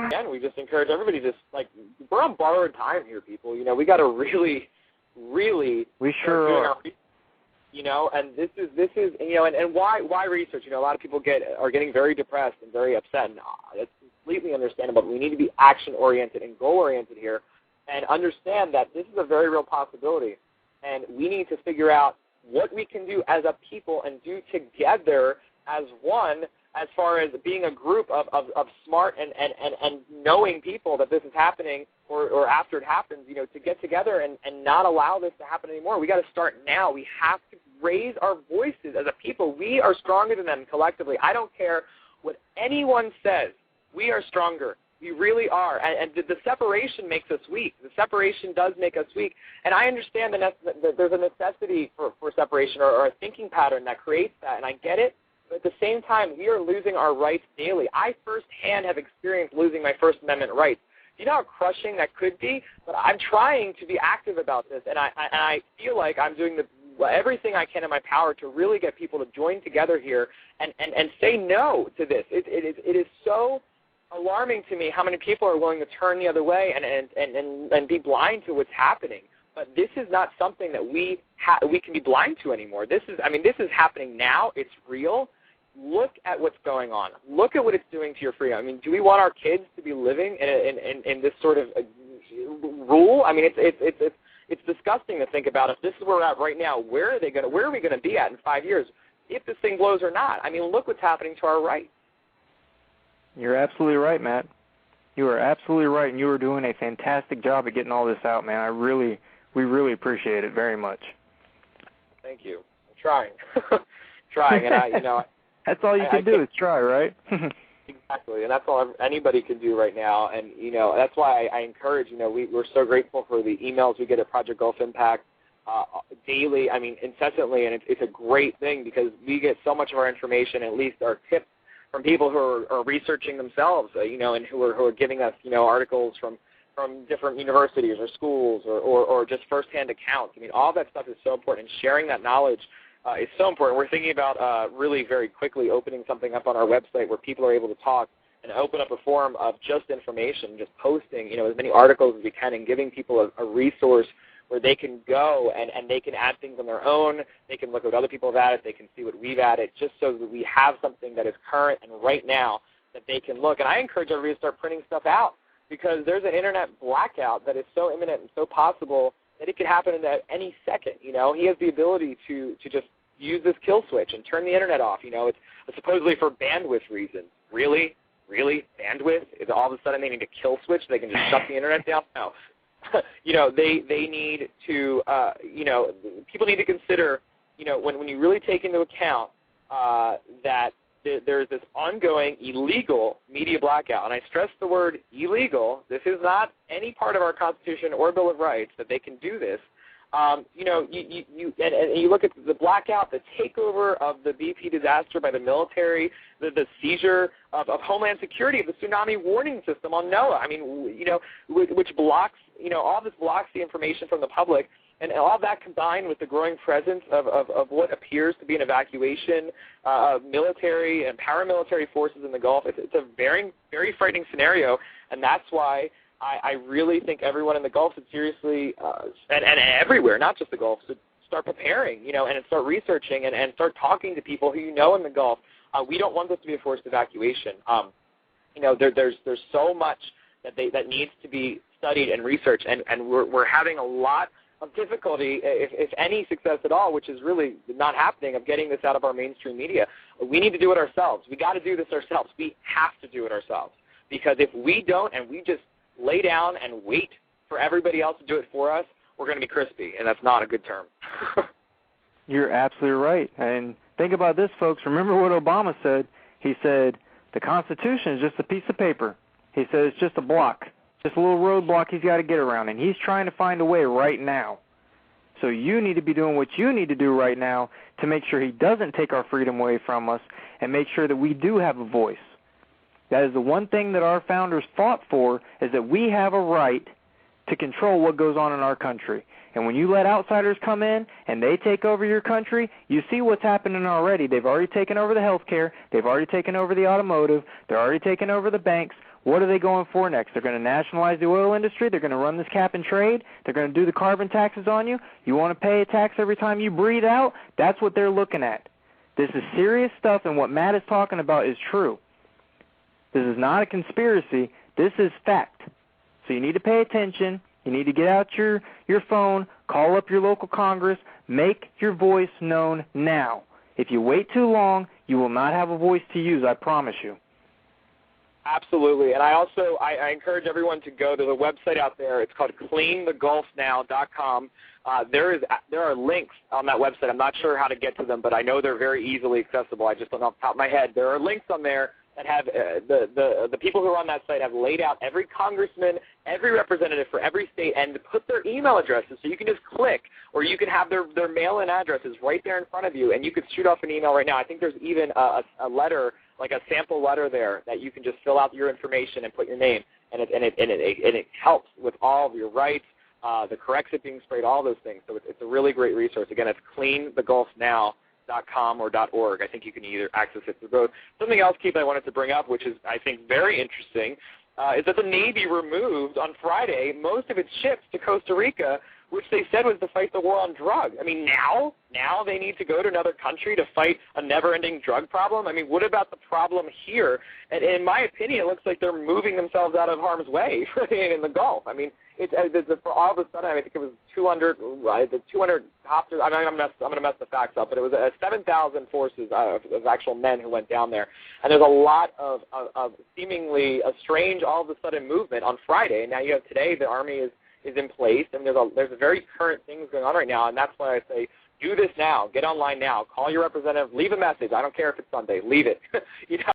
again, we just encourage everybody to we're on borrowed time here, people. We got to really we sure are. And this is and why research? A lot of people are getting very depressed and very upset, and it's completely understandable. But we need to be action-oriented and goal-oriented here and understand that this is a very real possibility, and we need to figure out what we can do as a people and do together as one, as far as being a group of smart and knowing people that this is happening, or after it happens, to get together and not allow this to happen anymore. We got to start now. We have to raise our voices as a people. We are stronger than them collectively. I don't care what anyone says. We are stronger. We really are. And the separation makes us weak. The separation does make us weak. And I understand that there's a necessity for separation or a thinking pattern that creates that, and I get it. But at the same time, we are losing our rights daily. I firsthand have experienced losing my First Amendment rights. Do you know how crushing that could be? But I'm trying to be active about this, and I feel like I'm doing everything I can in my power to really get people to join together here and say no to this. It is so alarming to me how many people are willing to turn the other way and be blind to what's happening. But this is not something that we can be blind to anymore. This is happening now. It's real. Look at what's going on. Look at what it's doing to your freedom. Do we want our kids to be living in this sort of rule? It's disgusting to think about. If this is where we're at right now, where are we going to be at in 5 years? If this thing blows or not. Look what's happening to our rights. You're absolutely right, Matt. You are absolutely right, and you are doing a fantastic job of getting all this out, man. We really appreciate it very much. Thank you. I'm trying. And that's all you can do is try, right? Exactly, and that's all anybody can do right now. And that's why I encourage. We're so grateful for the emails we get at Project Gulf Impact daily. Incessantly, and it's a great thing because we get so much of our information, at least our tips, from people who are researching themselves, and who are giving us, articles from different universities or schools or just firsthand accounts. All that stuff is so important, and sharing that knowledge is so important. We're thinking about really very quickly opening something up on our website where people are able to talk and open up a forum of just information, just posting, as many articles as we can and giving people a resource where they can go and they can add things on their own. They can look at what other people have added. They can see what we've added, just so that we have something that is current and right now that they can look. And I encourage everybody to start printing stuff out because there's an internet blackout that is so imminent and so possible that it could happen at any second. He has the ability to just use this kill switch and turn the internet off. It's supposedly for bandwidth reasons. Really? Bandwidth? Is all of a sudden they need a kill switch so they can just shut the internet down? No. They need to, people need to consider, when you really take into account that there's this ongoing illegal media blackout, and I stress the word illegal. This is not any part of our Constitution or Bill of Rights that they can do this. You look at the blackout, the takeover of the BP disaster by the military, the seizure of Homeland Security, of the tsunami warning system on NOAA. Which blocks, all this blocks the information from the public, and all of that combined with the growing presence of what appears to be an evacuation of military and paramilitary forces in the Gulf. It's a very, very frightening scenario, and that's why I really think everyone in the Gulf should seriously, and everywhere, not just the Gulf, should start preparing, and start researching and start talking to people who in the Gulf. We don't want this to be a forced evacuation. There's so much that needs to be studied and researched, and we're having a lot of difficulty, if any success at all, which is really not happening, of getting this out of our mainstream media. We need to do it ourselves. We got to do this ourselves. We have to do it ourselves, because if we don't and we just lay down and wait for everybody else to do it for us, we're going to be crispy, and that's not a good term. You're absolutely right. And think about this, folks. Remember what Obama said? He said, the Constitution is just a piece of paper. He said it's just a block, just a little roadblock he's got to get around, and he's trying to find a way right now. So you need to be doing what you need to do right now to make sure he doesn't take our freedom away from us and make sure that we do have a voice. That is the one thing that our founders fought for, is that we have a right to control what goes on in our country. And when you let outsiders come in and they take over your country, you see what's happening already. They've already taken over the healthcare. They've already taken over the automotive. They're already taken over the banks. What are they going for next? They're going to nationalize the oil industry. They're going to run this cap and trade. They're going to do the carbon taxes on you. You want to pay a tax every time you breathe out? That's what they're looking at. This is serious stuff, and what Matt is talking about is true. This is not a conspiracy. This is fact. So you need to pay attention. You need to get out your phone, call up your local Congress, make your voice known now. If you wait too long, you will not have a voice to use, I promise you. Absolutely. And I encourage everyone to go to the website out there. It's called cleanthegulfnow.com. There are links on that website. I'm not sure how to get to them, but I know they're very easily accessible. I just don't know off the top of my head. There are links on there that have the people who are on that site have laid out every congressman, every representative for every state, and put their email addresses so you can just click, or you can have their mail-in addresses right there in front of you, and you could shoot off an email right now. I think there's even a letter, like a sample letter there, that you can just fill out your information and put your name, and it helps with all of your rights, the Corexit being sprayed, all those things. So it's a really great resource. Again, it's cleanthegulfnow.com or .org. I think you can either access it through both. Something else, Keith, I wanted to bring up, which is, I think, very interesting, is that the Navy removed on Friday most of its ships to Costa Rica, which they said was to fight the war on drugs. I mean, now they need to go to another country to fight a never-ending drug problem? I mean, what about the problem here? And in my opinion, it looks like they're moving themselves out of harm's way in the Gulf. I mean, for all of a sudden, I think it was 200 hostages. I'm going to mess the facts up, but it was 7,000 forces of actual men who went down there. And there's a lot of seemingly a strange all of a sudden movement on Friday. And now you have today the Army is in place, and there's a very current things going on right now, and that's why I say do this now. Get online now. Call your representative. Leave a message. I don't care if it's Sunday. Leave it.